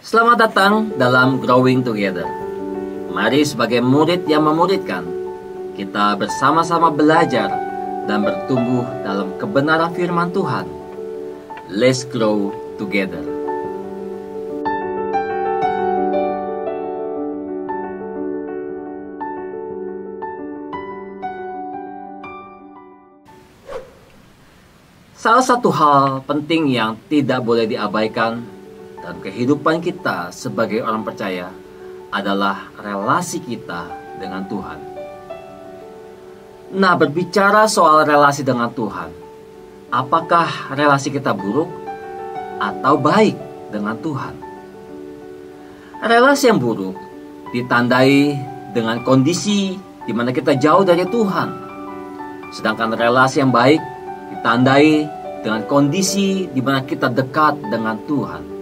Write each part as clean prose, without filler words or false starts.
Selamat datang dalam Growing Together. Mari sebagai murid yang memuridkan, kita bersama-sama belajar dan bertumbuh dalam kebenaran firman Tuhan. Let's grow together. Salah satu hal penting yang tidak boleh diabaikan dalam kehidupan kita sebagai orang percaya adalah relasi kita dengan Tuhan. Nah, berbicara soal relasi dengan Tuhan, apakah relasi kita buruk atau baik dengan Tuhan? Relasi yang buruk ditandai dengan kondisi di mana kita jauh dari Tuhan. Sedangkan relasi yang baik ditandai dengan kondisi di mana kita dekat dengan Tuhan.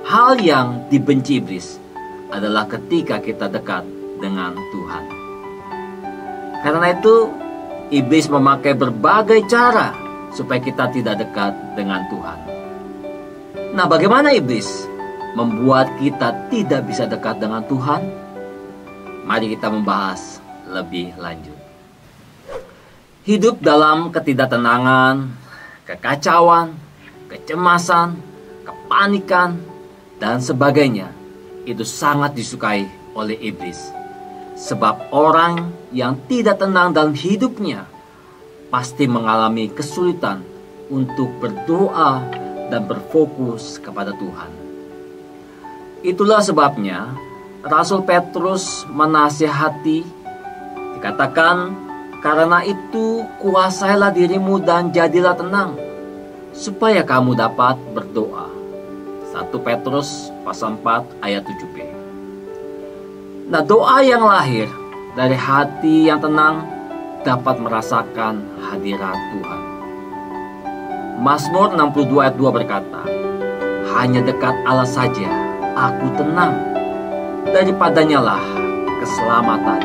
Hal yang dibenci iblis adalah ketika kita dekat dengan Tuhan. Karena itu, iblis memakai berbagai cara supaya kita tidak dekat dengan Tuhan. Nah, bagaimana iblis membuat kita tidak bisa dekat dengan Tuhan? Mari kita membahas lebih lanjut. Hidup dalam ketidaktenangan, kekacauan, kecemasan, kepanikan, dan sebagainya, itu sangat disukai oleh iblis. Sebab orang yang tidak tenang dalam hidupnya pasti mengalami kesulitan untuk berdoa dan berfokus kepada Tuhan. Itulah sebabnya Rasul Petrus menasihati, dikatakan, "Karena itu kuasailah dirimu dan jadilah tenang, supaya kamu dapat berdoa." 1 Petrus pasal 4 ayat 7b. Nah, doa yang lahir dari hati yang tenang dapat merasakan hadirat Tuhan. Mazmur 62 ayat 2 berkata, "Hanya dekat Allah saja aku tenang, daripadanya lah keselamatan."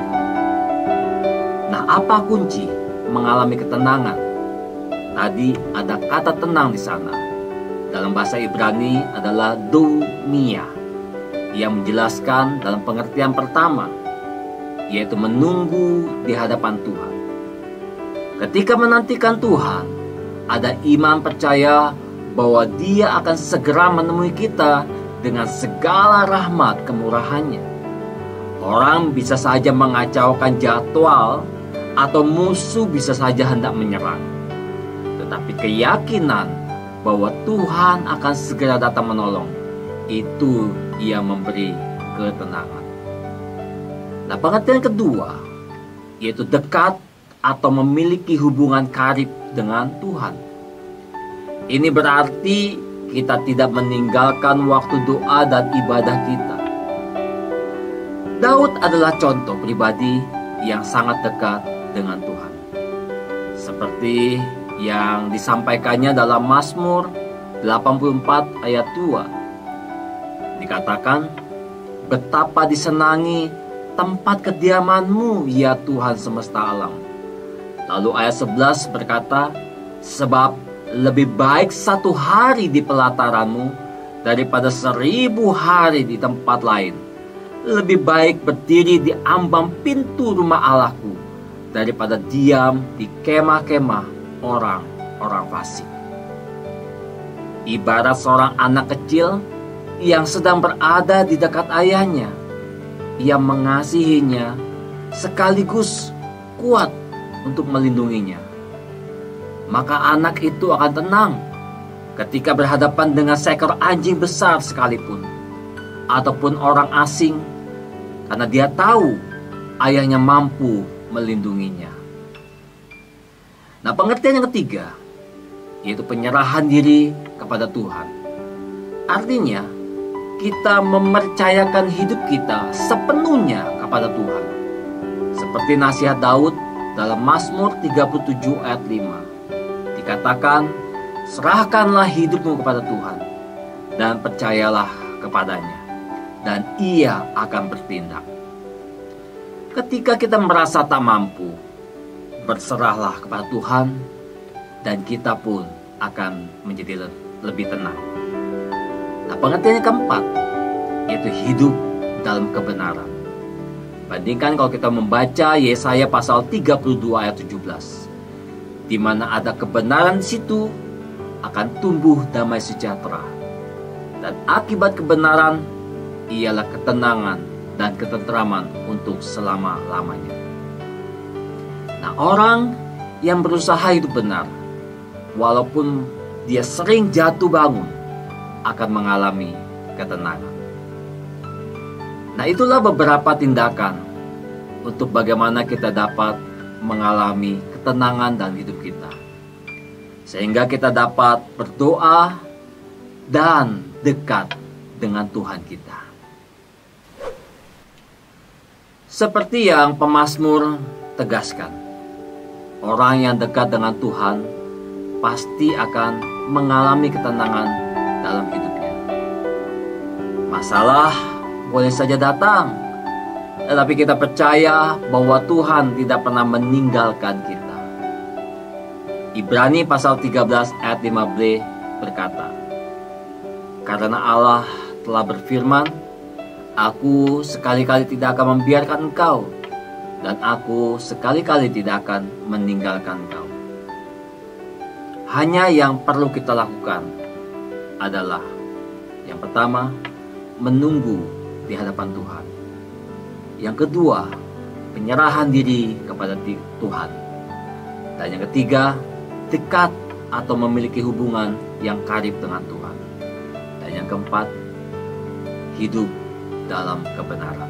Nah, apa kunci mengalami ketenangan? Tadi ada kata tenang di sana. Dalam bahasa Ibrani adalah dumia, yang menjelaskan dalam pengertian pertama, yaitu menunggu di hadapan Tuhan. Ketika menantikan Tuhan, ada iman percaya bahwa Dia akan segera menemui kita dengan segala rahmat kemurahannya. Orang bisa saja mengacaukan jadwal atau musuh bisa saja hendak menyerang. Tetapi keyakinan bahwa Tuhan akan segera datang menolong, itu yang memberi ketenangan. Nah, pengertian kedua, yaitu dekat atau memiliki hubungan karib dengan Tuhan. Ini berarti kita tidak meninggalkan waktu doa dan ibadah kita. Daud adalah contoh pribadi yang sangat dekat dengan Tuhan. Seperti yang disampaikannya dalam Mazmur 84 ayat 2. Dikatakan, "Betapa disenangi tempat kediaman-Mu, ya Tuhan semesta alam." Lalu ayat 11 berkata, "Sebab lebih baik 1 hari di pelataran-Mu daripada 1000 hari di tempat lain. Lebih baik berdiri di ambang pintu rumah Allahku daripada diam di kemah-kemah orang-orang fasik." Ibarat seorang anak kecil yang sedang berada di dekat ayahnya, ia mengasihinya sekaligus kuat untuk melindunginya. Maka anak itu akan tenang ketika berhadapan dengan seekor anjing besar sekalipun, ataupun orang asing, karena dia tahu ayahnya mampu melindunginya. Nah, pengertian yang ketiga, yaitu penyerahan diri kepada Tuhan. Artinya, kita mempercayakan hidup kita sepenuhnya kepada Tuhan. Seperti nasihat Daud dalam Mazmur 37 ayat 5. Dikatakan, "Serahkanlah hidupmu kepada Tuhan, dan percayalah kepadanya, dan Ia akan bertindak." Ketika kita merasa tak mampu, berserahlah kepada Tuhan, dan kita pun akan menjadi lebih tenang. Nah, pengertian yang keempat yaitu hidup dalam kebenaran. Bandingkan kalau kita membaca Yesaya pasal 32 ayat 17, di mana ada kebenaran di situ akan tumbuh damai sejahtera. Dan akibat kebenaran ialah ketenangan dan ketenteraman untuk selama-lamanya. Nah, orang yang berusaha hidup benar, walaupun dia sering jatuh bangun, akan mengalami ketenangan. Nah, itulah beberapa tindakan untuk bagaimana kita dapat mengalami ketenangan dalam hidup kita, sehingga kita dapat berdoa dan dekat dengan Tuhan kita. Seperti yang pemazmur tegaskan, orang yang dekat dengan Tuhan pasti akan mengalami ketenangan dalam hidupnya. Masalah boleh saja datang, tetapi kita percaya bahwa Tuhan tidak pernah meninggalkan kita. Ibrani pasal 13 ayat 15 berkata, karena Allah telah berfirman, aku sekali-kali tidak akan membiarkan engkau, dan aku sekali-kali tidak akan meninggalkan engkau. Hanya yang perlu kita lakukan adalah, yang pertama, menunggu di hadapan Tuhan. Yang kedua, penyerahan diri kepada Tuhan. Dan yang ketiga, dekat atau memiliki hubungan yang karib dengan Tuhan. Dan yang keempat, hidup dalam kebenaran.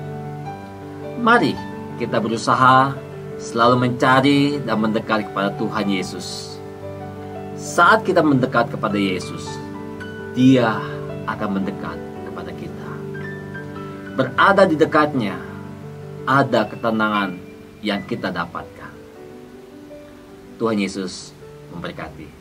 Mari kita berusaha selalu mencari dan mendekat kepada Tuhan Yesus. Saat kita mendekat kepada Yesus, Dia akan mendekat kepada kita. Berada di dekatnya, ada ketenangan yang kita dapatkan. Tuhan Yesus memberkati.